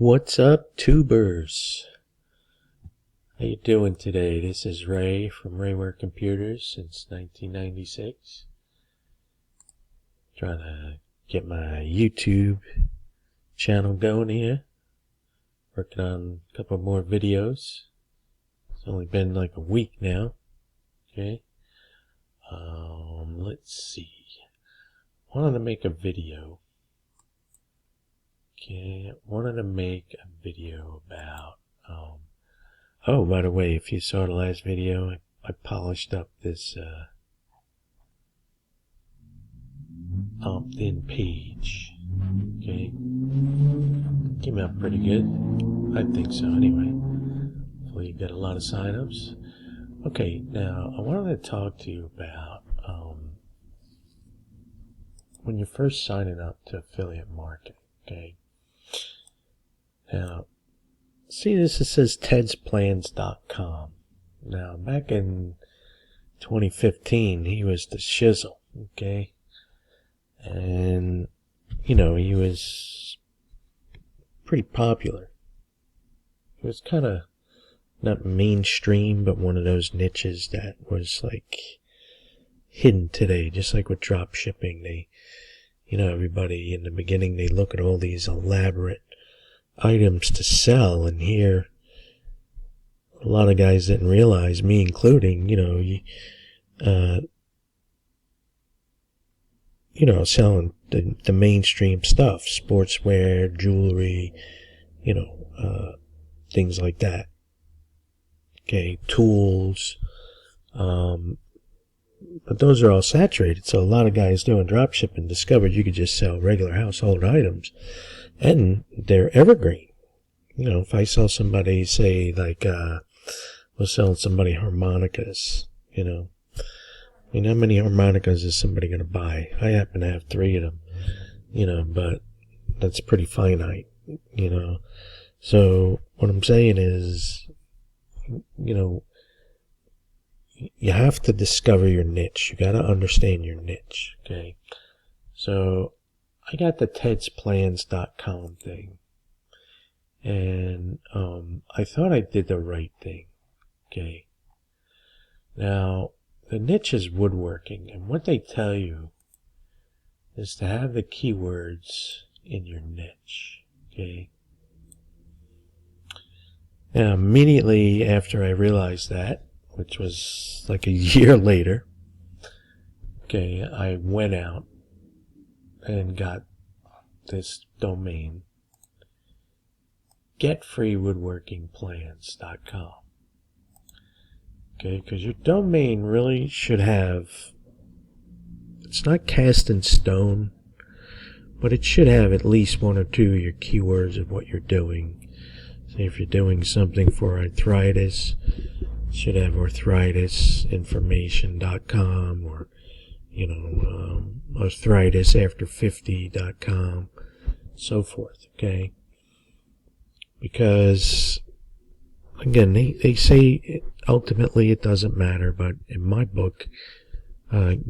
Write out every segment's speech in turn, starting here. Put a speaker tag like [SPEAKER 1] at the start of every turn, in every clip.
[SPEAKER 1] What's up, tubers? How you doing today? This is Ray from Rayware Computers since 1996. Trying to get my YouTube channel going here. Working on a couple more videos. It's only been like a week now. Okay. Let's see. I wanted to make a video. Okay, I wanted to make a video about, oh, by the way, if you saw the last video, I polished up this, opt-in page. Okay. Came out pretty good. I think so, anyway. Hopefully you got a lot of sign-ups. Okay, now, I wanted to talk to you about, when you're first signing up to affiliate marketing, okay? Now, see this, it says tedsplans.com. Now, back in 2015, he was the shizzle, okay? And, you know, he was pretty popular. He was kind of not mainstream, but one of those niches that was like hidden today, just like with drop shipping. Everybody in the beginning, they look at all these elaborate items to sell, and here a lot of guys didn't realize, me including, selling the mainstream stuff, sportswear, jewelry, things like that. Okay, tools, but those are all saturated, so a lot of guys doing dropshipping discovered you could just sell regular household items, and they're evergreen. If I sell somebody, say, like, was selling somebody harmonicas, how many harmonicas is somebody going to buy? I happen to have 3 of them, but that's pretty finite, So what I'm saying is, you have to discover your niche. You got to understand your niche, okay? So I got the tedsplans.com thing, and I thought I did the right thing, okay? Now, the niche is woodworking, and what they tell you is to have the keywords in your niche, okay? Now, immediately after I realized that, which was like a year later, okay, I went out and got this domain, getfreewoodworkingplans.com. Okay, because your domain really should have, it's not cast in stone, but it should have at least 1 or 2 of your keywords of what you're doing. Say if you're doing something for arthritis, it should have arthritisinformation.com or, arthritisafter50.com, so forth, okay? Because, again, they say ultimately it doesn't matter, but in my book,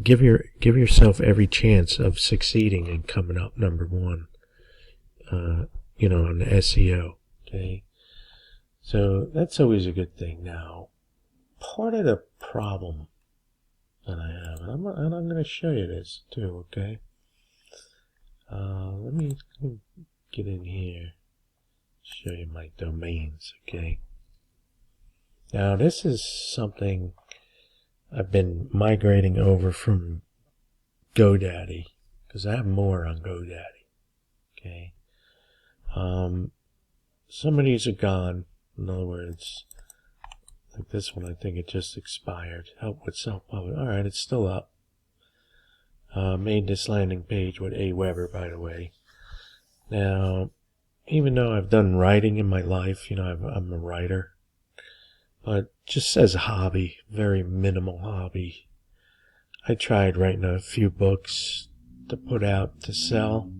[SPEAKER 1] give yourself every chance of succeeding and coming up number 1, on the SEO, okay? So that's always a good thing. Now, part of the problem that I have, and I'm going to show you this too, okay? Let me get in here, show you my domains, okay? Now, this is something I've been migrating over from GoDaddy, because I have more on GoDaddy, okay? Some of these are gone. In other words, like this one, I think it just expired. Help with self-publish. Alright, it's still up. Made this landing page with Aweber, by the way. Now, even though I've done writing in my life, I'm a writer, but just as a hobby, very minimal hobby, I tried writing a few books to put out to sell.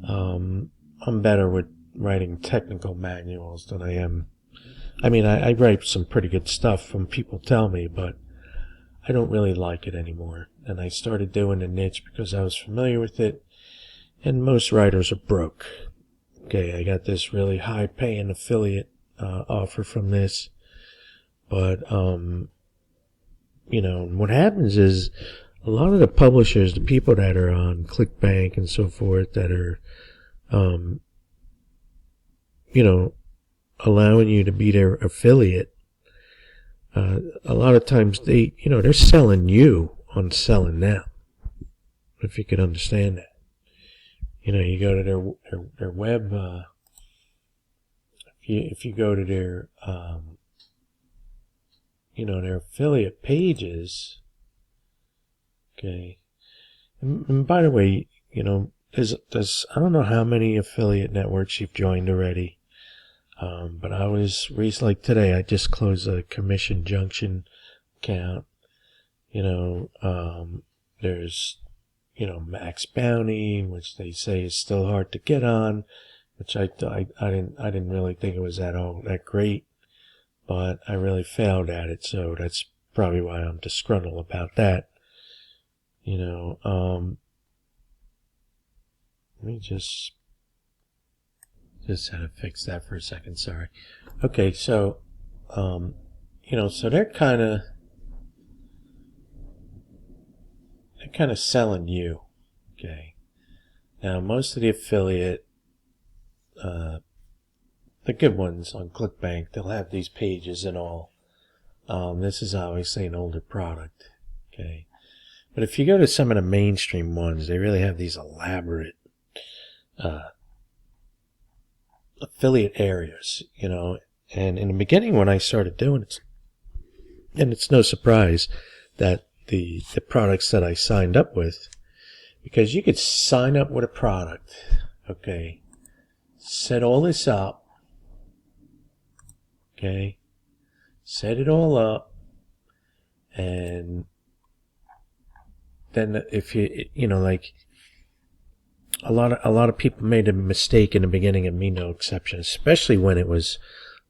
[SPEAKER 1] I'm better with writing technical manuals than I am. I write some pretty good stuff from people tell me, but I don't really like it anymore. And I started doing a niche because I was familiar with it, and most writers are broke. Okay, I got this really high paying affiliate offer from this, but what happens is a lot of the publishers, the people that are on ClickBank and so forth, that are allowing you to be their affiliate, a lot of times they're selling you on selling them. If you could understand that. You go to their web, if you go to their their affiliate pages, okay. And by the way, there's I don't know how many affiliate networks you've joined already, but I was recently, like today, I just closed a Commission Junction account. There's Max Bounty, which they say is still hard to get on, which I didn't really think it was that great, but I really failed at it, so that's probably why I'm disgruntled about that. Let me just had to fix that for a second. Sorry. Okay, so so they're kind of selling you. Okay. Now most of the affiliate, the good ones on ClickBank, they'll have these pages and all. This is obviously an older product. Okay. But if you go to some of the mainstream ones, they really have these elaborate affiliate areas, and in the beginning when I started doing it, and it's no surprise that the products that I signed up with, because you could sign up with a product, okay, set all this up, okay, set it all up, and then if like a lot of people made a mistake in the beginning, and me no exception, especially when it was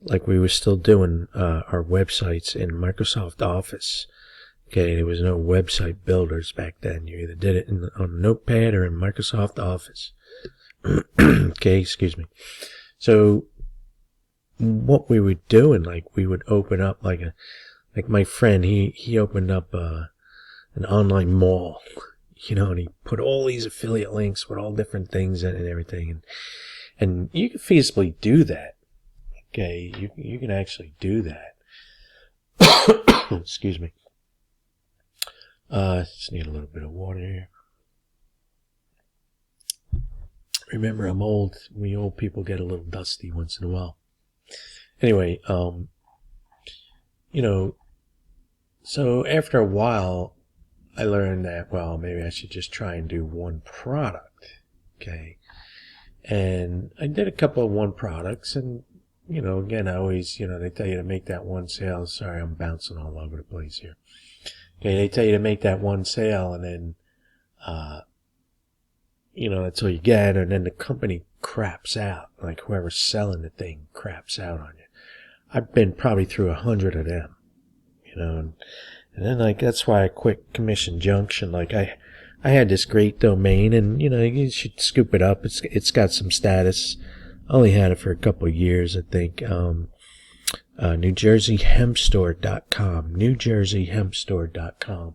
[SPEAKER 1] like we were still doing our websites in Microsoft Office. Okay, there was no website builders back then. You either did it on Notepad or in Microsoft Office. Okay, excuse me. So what we were doing, like we would open up like my friend, he opened up an online mall, and he put all these affiliate links with all different things and everything, and you can feasibly do that. Okay, you can actually do that. Excuse me. Just need a little bit of water here. Remember, I'm old. We old people get a little dusty once in a while. Anyway, so after a while, I learned that, well, maybe I should just try and do one product. Okay. And I did a couple of one products, and, again, I always, they tell you to make that one sale. Sorry, I'm bouncing all over the place here. Okay, they tell you to make that one sale, and then, that's all you get, and then the company craps out. Like whoever's selling the thing craps out on you. I've been probably through 100 of them, and then that's why I quit Commission Junction. Like I had this great domain, and you should scoop it up. It's got some status. I only had it for a couple of years, I think. NewJerseyHempStore.com. NewJerseyHempStore.com.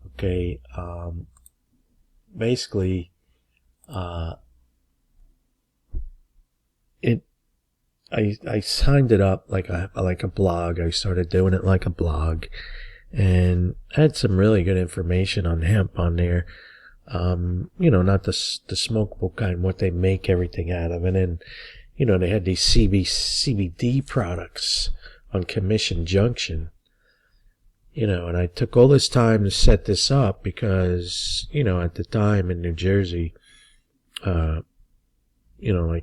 [SPEAKER 1] Okay. Basically, I signed it up like a blog. I started doing it like a blog, and I had some really good information on hemp on there. Not the smokable kind, what they make everything out of, and then they had these CBD products on Commission Junction, and I took all this time to set this up because, at the time in New Jersey, like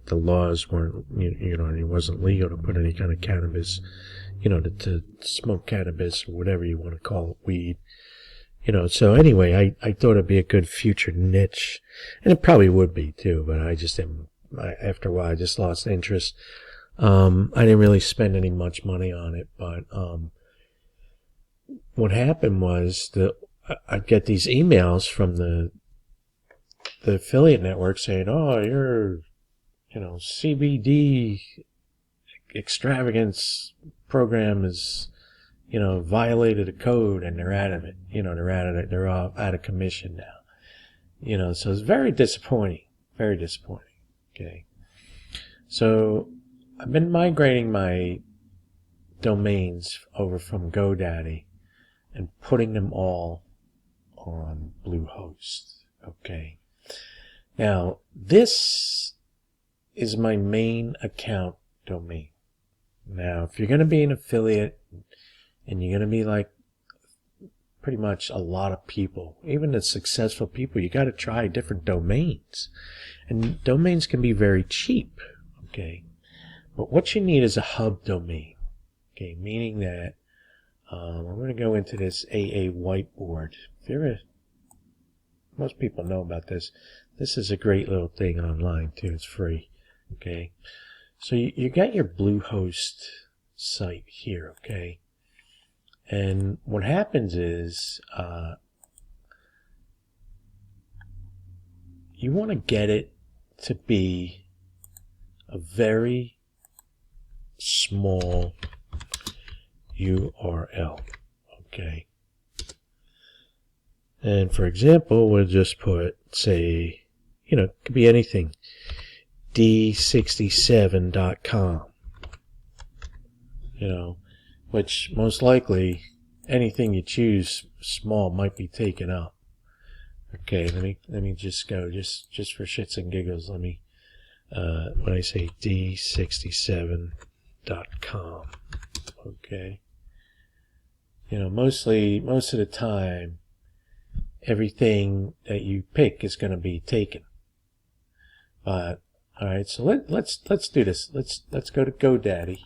[SPEAKER 1] the laws weren't, it wasn't legal to put any kind of cannabis, to smoke cannabis or whatever you want to call it, weed. So anyway, I thought it'd be a good future niche, and it probably would be too, but I just didn't. After a while, I just lost interest. I didn't really spend any much money on it, but what happened was I'd get these emails from the affiliate network saying, "Oh, you're CBD extravagance program is, violated a code and they're out of it. They're all out of commission now. So it's very disappointing. Very disappointing. Okay. So I've been migrating my domains over from GoDaddy and putting them all on Bluehost. Okay. Now, this is my main account domain. Now, if you're going to be an affiliate and you're going to be like pretty much a lot of people, even the successful people, you got to try different domains. And domains can be very cheap. Okay. But what you need is a hub domain. Okay. Meaning that I'm going to go into this AA whiteboard. Most people know about this. This is a great little thing online too. It's free. Okay. So you got your Bluehost site here. Okay. And what happens is you want to get it to be a very small URL. Okay. And for example, we'll just put, say, it could be anything, d67.com, which most likely anything you choose small might be taken up. Okay, let me just go, just for shits and giggles, let me, when I say d67.com, okay, most of the time, everything that you pick is going to be taken. But all right, so let's do this. Let's go to GoDaddy,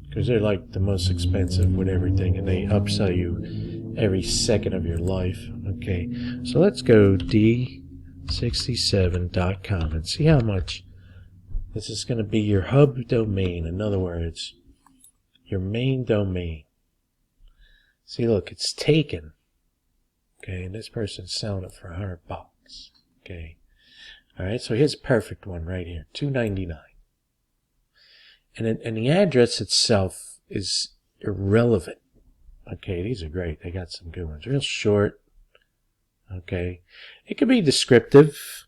[SPEAKER 1] because they're like the most expensive with everything, and they upsell you every second of your life. Okay, so let's go d67.com and see how much this is going to be your hub domain. In other words, your main domain. See, look, it's taken. Okay, and this person's selling it for $100. Okay, all right. So here's a perfect one right here, $2.99. And the address itself is irrelevant. Okay, these are great. They got some good ones. Real short. Okay, it could be descriptive.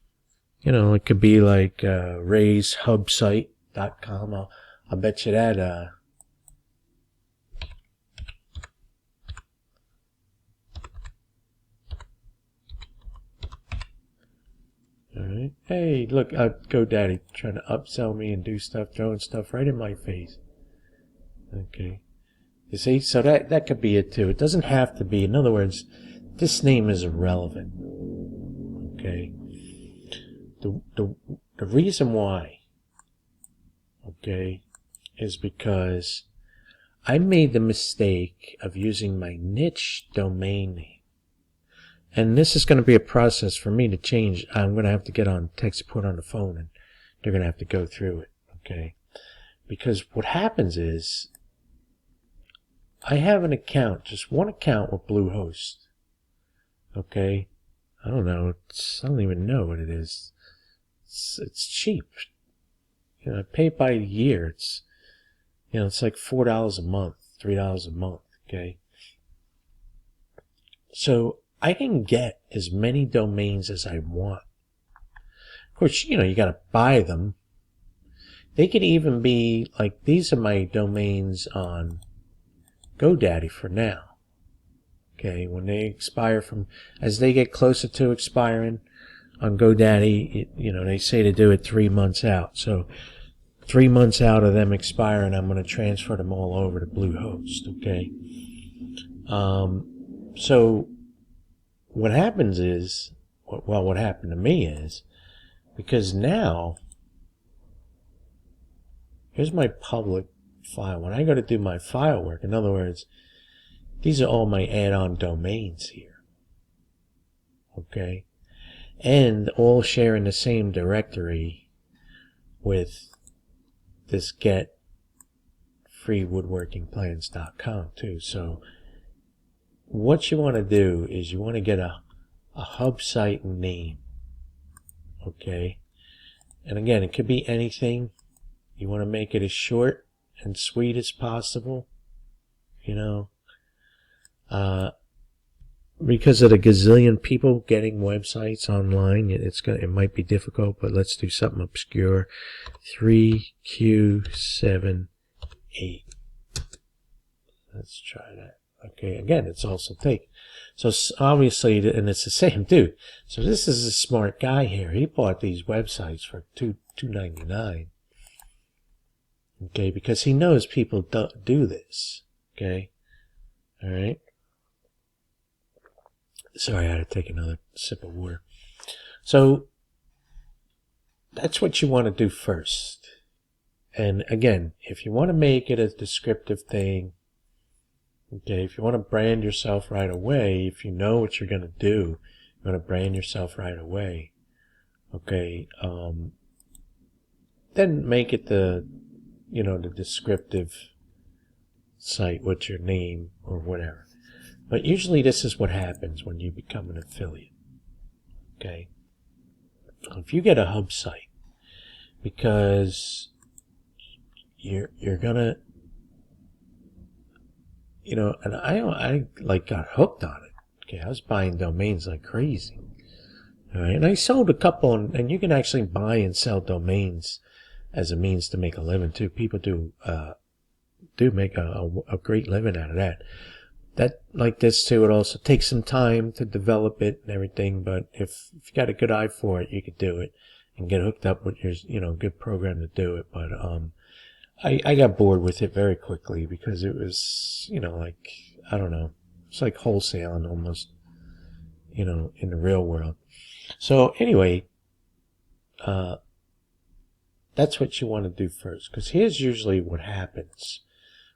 [SPEAKER 1] It could be like raishubsite.com. I'll bet you that. Alright. Hey, look, GoDaddy trying to upsell me and do stuff, throwing stuff right in my face. Okay. You see, so that could be it too. It doesn't have to be. In other words, this name is irrelevant. Okay. The reason why, okay, is because I made the mistake of using my niche domain name. And this is going to be a process for me to change. I'm going to have to get on tech support on the phone, and they're going to have to go through it, okay? Because what happens is, I have an account, just one account with Bluehost, okay? I don't know. I don't even know what it is. It's cheap. I pay it by the year. It's like $4 a month, $3 a month, okay? So I can get as many domains as I want. Of course, you got to buy them. They could even be like, these are my domains on GoDaddy for now. Okay, when they expire as they get closer to expiring on GoDaddy, they say to do it 3 months out. So 3 months out of them expiring, I'm going to transfer them all over to Bluehost. Okay. So what happens is, well, what happened to me is, because now, here's my public file. When I go to do my file work, in other words, these are all my add-on domains here. Okay? And all sharing the same directory with this get freewoodworkingplans.com too. So what you want to do is you want to get a hub site name. okay? And again, it could be anything. You want to make it as short and sweet as possible, you know. Because of the gazillion people getting websites online, it might be difficult, but let's do something obscure. 3Q78. Let's try that. Okay, again, it's also take. So obviously, and it's the same dude. So this is a smart guy here. He bought these websites for $2.99. Okay, because he knows people do this. Okay, all right. Sorry, I had to take another sip of water. So that's what you want to do first. And again, if you want to make it a descriptive thing, okay, if you want to brand yourself right away, if you know what you're going to do, you want to brand yourself right away, okay, then make it the descriptive site with your name or whatever. But usually this is what happens when you become an affiliate, okay? If you get a HubSite, because you're gonna, and I like got hooked on it. Okay, I was buying domains like crazy. All right, and I sold a couple, and you can actually buy and sell domains as a means to make a living too. People do make a great living out of that. That, like this too, it also takes some time to develop it and everything, but if you got a good eye for it, you could do it and get hooked up with your, good program to do it. But I got bored with it very quickly because it was, like, I don't know, it's like wholesaling almost, in the real world. So anyway, that's what you want to do first, because here's usually what happens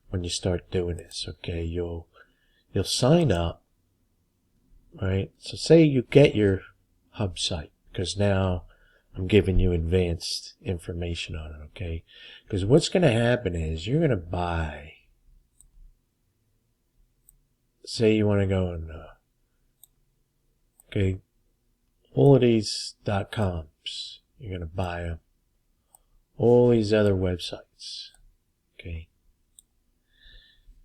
[SPEAKER 1] when you start doing this. Okay, you'll sign up, right? So say you get your HubSite, because now I'm giving you advanced information on it, okay? Because what's going to happen is you're going to buy, say you want to go on, okay, all of these .coms, you're going to buy them, all these other websites, okay?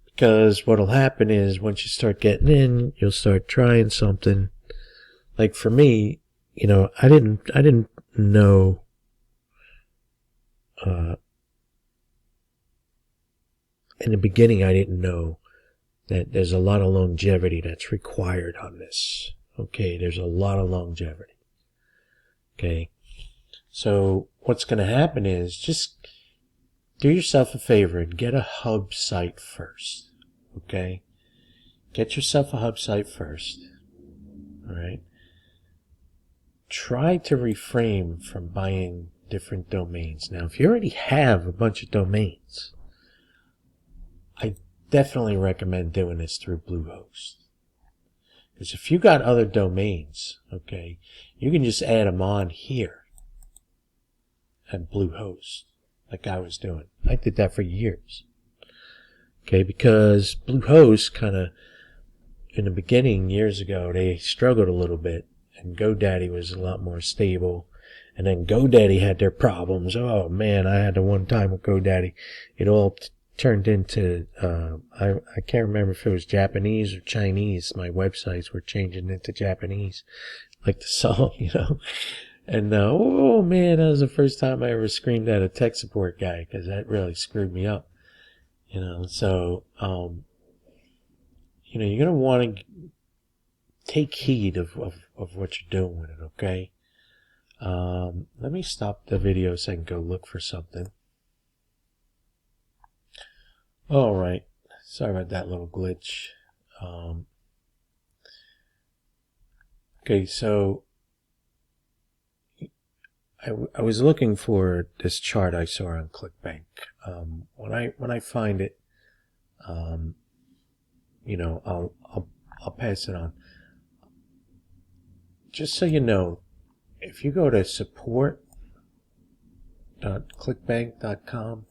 [SPEAKER 1] Because what'll happen is once you start getting in, you'll start trying something. Like for me, I didn't know in the beginning, I didn't know that there's a lot of longevity that's required on this. Okay, there's a lot of longevity. Okay, so what's going to happen is just do yourself a favor and get a hub site first. Okay, get yourself a hub site first. All right. Try to refrain from buying different domains. Now, if you already have a bunch of domains, I definitely recommend doing this through Bluehost. Because if you got other domains, okay, you can just add them on here at Bluehost, like I was doing. I did that for years. Okay, because Bluehost kind of, in the beginning, years ago, they struggled a little bit, and GoDaddy was a lot more stable. And then GoDaddy had their problems. Oh man, I had the one time with GoDaddy. It all turned into, I can't remember if it was Japanese or Chinese. My websites were changing into Japanese, like the song, And oh man, that was the first time I ever screamed at a tech support guy, because that really screwed me up. So, you're going to want to take heed of what you're doing with it, okay? Let me stop the video so I can go look for something. All right. Sorry about that little glitch. Okay, so I was looking for this chart I saw on ClickBank. When I find it, I'll pass it on. Just so you know, if you go to support.clickbank.com,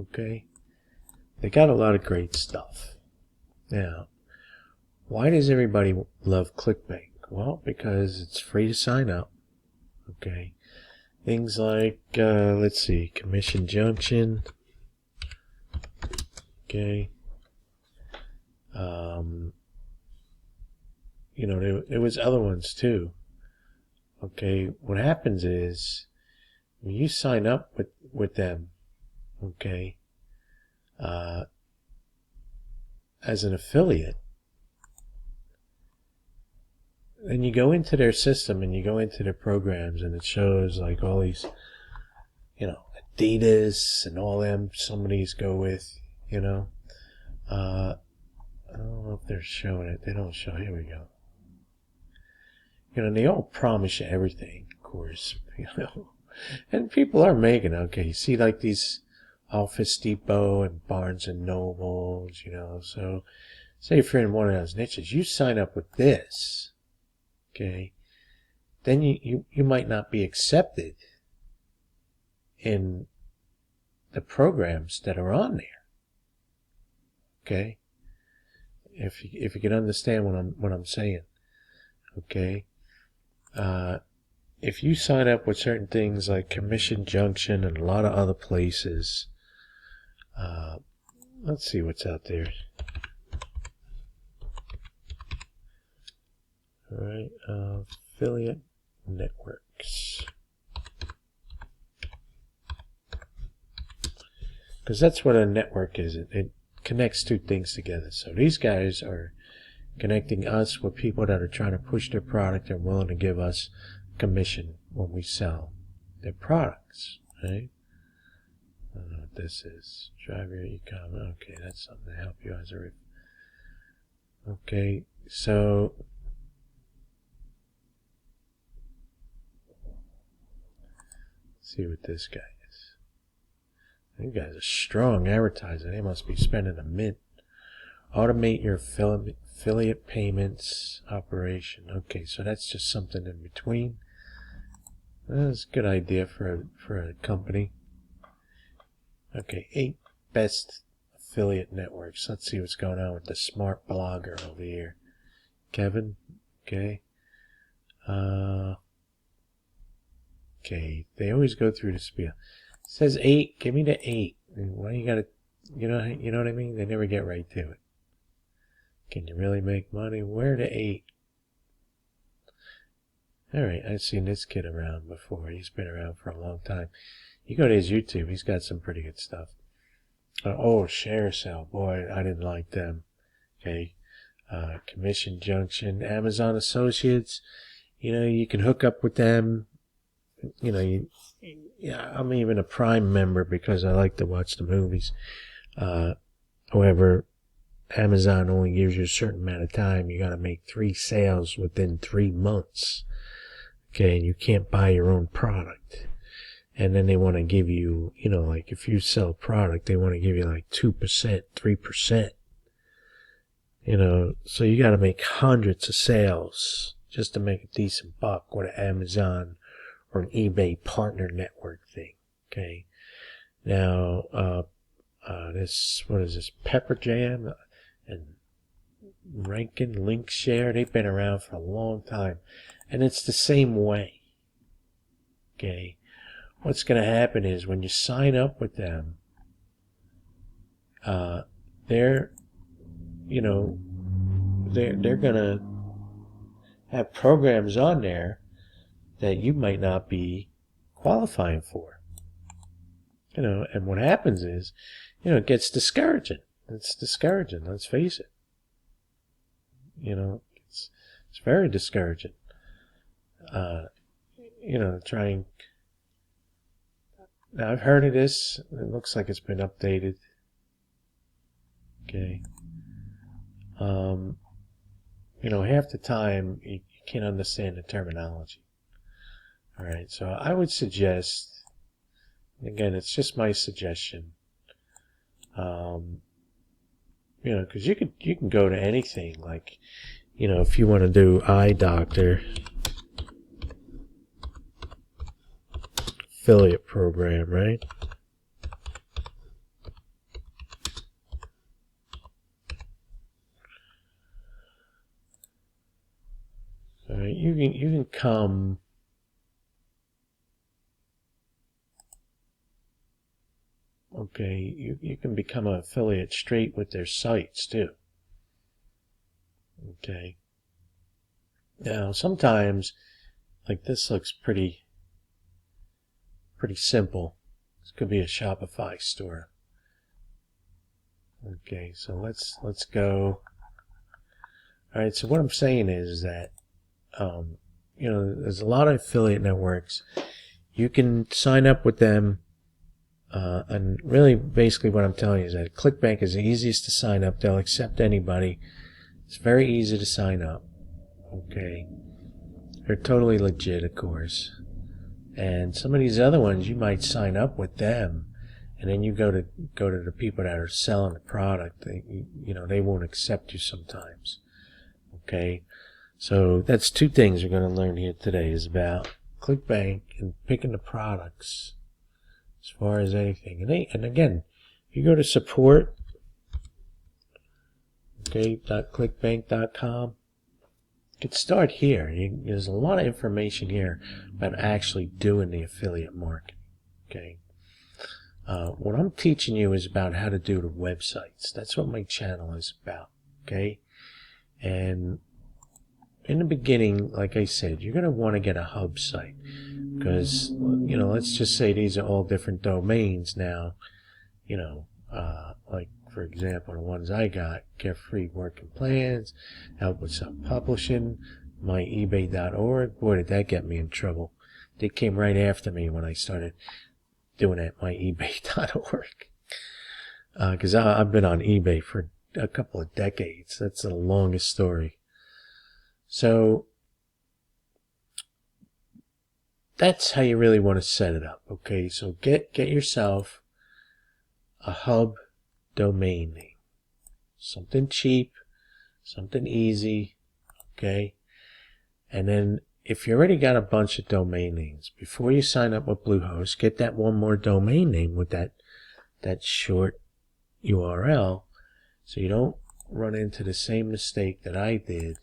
[SPEAKER 1] okay, they got a lot of great stuff. Now, why does everybody love ClickBank? Well, because it's free to sign up, Okay. Things like, let's see, commission junction. Okay. You know, there was other ones too. Okay. What happens is when you sign up with them, okay, as an affiliate, then you go into their system and you go into their programs and it shows like all these, you know, Adidas and all them some of these go with, you know. I don't know if they're showing it. They don't show. Here we go. You know, they all promise you everything, of course, you know. And people are making, okay, you see like these Office Depot and Barnes and Nobles, you know. So say if you're in one of those niches, you sign up with this, okay, then you might not be accepted in the programs that are on there, okay. If you can understand what I'm saying, okay. If you sign up with certain things like Commission Junction and a lot of other places, let's see what's out there. All right, affiliate networks, because that's what a network is. It connects two things together. So these guys are connecting us with people that are trying to push their product and willing to give us commission when we sell their products, right? I don't know what this is. Drive your e-commerce. Okay, that's something to help you as a okay, so let's see what this guy is. These guys are strong advertiser. They must be spending a mint. Automate your affiliate payments operation. Okay, so that's just something in between. That's a good idea for a company. Okay, 8 best affiliate networks. Let's see what's going on with the smart blogger over here. Kevin, okay. Okay, they always go through the spiel. It says 8, give me the 8. Why you gotta, you know what I mean? They never get right to it. Can you really make money? Where the 8? Alright, I've seen this kid around before. He's been around for a long time. You go to his YouTube, he's got some pretty good stuff. Oh, ShareSell. Boy, I didn't like them. Okay. Commission Junction. Amazon Associates. You know, you can hook up with them. You know, yeah, I'm even a Prime member because I like to watch the movies. However, Amazon only gives you a certain amount of time. You got to make 3 sales within 3 months. Okay, and you can't buy your own product. And then they want to give you, you know, like if you sell a product, they want to give you like 2%, 3%. You know, so you got to make hundreds of sales just to make a decent buck with an Amazon or an eBay partner network thing. Okay. Now, this, what is this, Pepper Jam and Rankin Link Share, they've been around for a long time. And it's the same way. Okay. What's going to happen is when you sign up with them, they're going to have programs on there that you might not be qualifying for. You know, and what happens is, you know, it gets discouraging. It's discouraging, let's face it. You know, it's very discouraging. You know, trying. Now, I've heard of this. It looks like it's been updated. Okay. You know, half the time you can't understand the terminology. All right, so I would suggest, again, it's just my suggestion. You know, because you can go to anything, like, you know, if you want to do eye doctor affiliate program, right? All right, you can come Okay, you can become an affiliate straight with their sites too. Okay. Now, sometimes, like this looks pretty simple. This could be a Shopify store. Okay, so let's go. All right, so what I'm saying is that, there's a lot of affiliate networks. You can sign up with them, and really, basically, what I'm telling you is that ClickBank is the easiest to sign up. They'll accept anybody. It's very easy to sign up. Okay, they're totally legit, of course. And some of these other ones, you might sign up with them, and then you go to the people that are selling the product. They won't accept you sometimes. Okay, so that's two things we're going to learn here today is about ClickBank and picking the products as far as anything. And again, you go to support, okay, .clickbank.com. You can start here. There's a lot of information here about actually doing the affiliate marketing. Okay. What I'm teaching you is about how to do the websites. That's what my channel is about. Okay. And in the beginning, like I said, you're going to want to get a HubSite because, let's just say these are all different domains now. Like, for example, the ones I got, Get Free Working Plans, Help with Self-Publishing, myebay.org. Boy, did that get me in trouble. They came right after me when I started doing it, myebay.org. Because I've been on eBay for a couple of decades. That's the longest story. So that's how you really want to set it up. Okay, so get yourself a hub domain name. Something cheap, something easy, okay? And then if you already got a bunch of domain names, before you sign up with Bluehost, get that one more domain name with that short URL so you don't run into the same mistake that I did,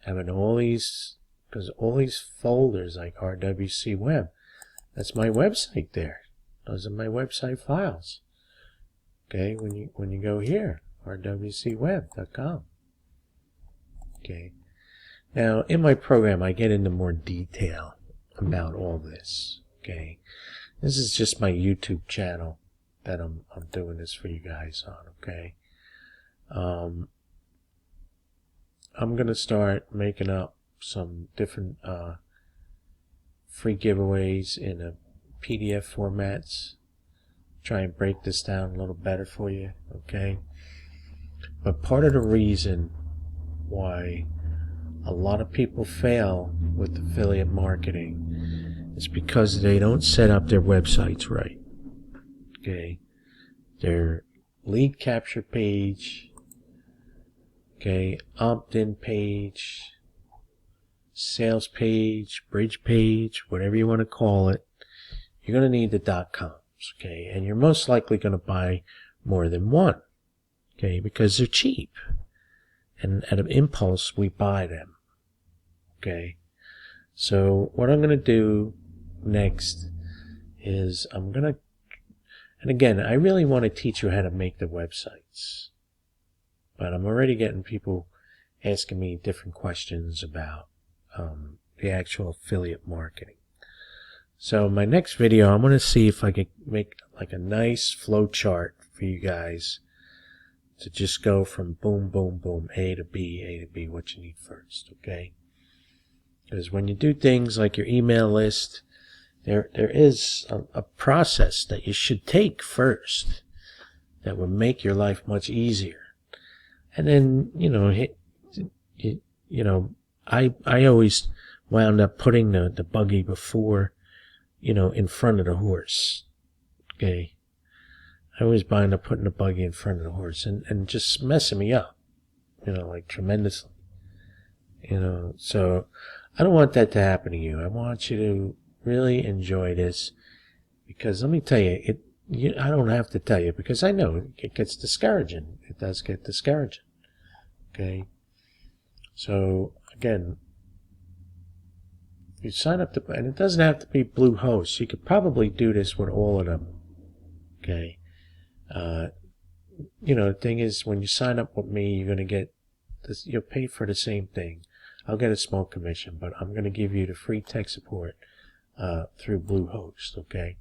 [SPEAKER 1] having all these, because all these folders like RWC Web, that's my website there. Those are my website files. Okay, when you go here, rwcweb.com. Okay. Now, in my program, I get into more detail about all this. Okay. This is just my YouTube channel that I'm doing this for you guys on. Okay. I'm gonna start making up some different free giveaways in a PDF formats. Try and break this down a little better for you, okay? But part of the reason why a lot of people fail with affiliate marketing is because they don't set up their websites right, okay? Their lead capture page, okay, opt-in page, sales page, bridge page, whatever you want to call it, you're going to need the .com. Okay, and you're most likely going to buy more than one, okay, because they're cheap, and at an impulse we buy them. Okay, so what I'm going to do next is and again, I really want to teach you how to make the websites, but I'm already getting people asking me different questions about the actual affiliate marketing. So my next video, I'm going to see if I can make like a nice flow chart for you guys to just go from boom, boom, boom, A to B, what you need first, okay? Because when you do things like your email list, there is a process that you should take first that would make your life much easier. And then, I always wound up putting the buggy before, in front of the horse. Okay. I always wind up putting the buggy in front of the horse and just messing me up, like tremendously. So I don't want that to happen to you. I want you to really enjoy this because let me tell you, I don't have to tell you because I know it gets discouraging. It does get discouraging. Okay. So again, you sign up and it doesn't have to be Bluehost. You could probably do this with all of them. Okay. You know, the thing is, when you sign up with me, you're going to get this, you'll pay for the same thing. I'll get a small commission, but I'm going to give you the free tech support through Bluehost. Okay.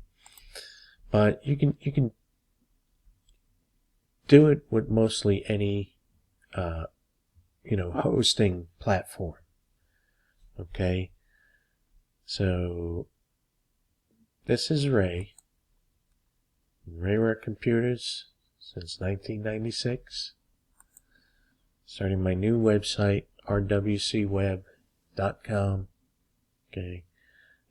[SPEAKER 1] But you can do it with mostly any you know, hosting platform. Okay. So this is Ray. Rayware Computers since 1996. Starting my new website, rwcweb.com. Okay.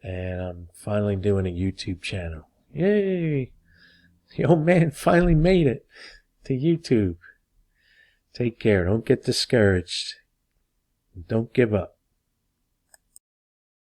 [SPEAKER 1] And I'm finally doing a YouTube channel. Yay! The old man finally made it to YouTube. Take care. Don't get discouraged. Don't give up.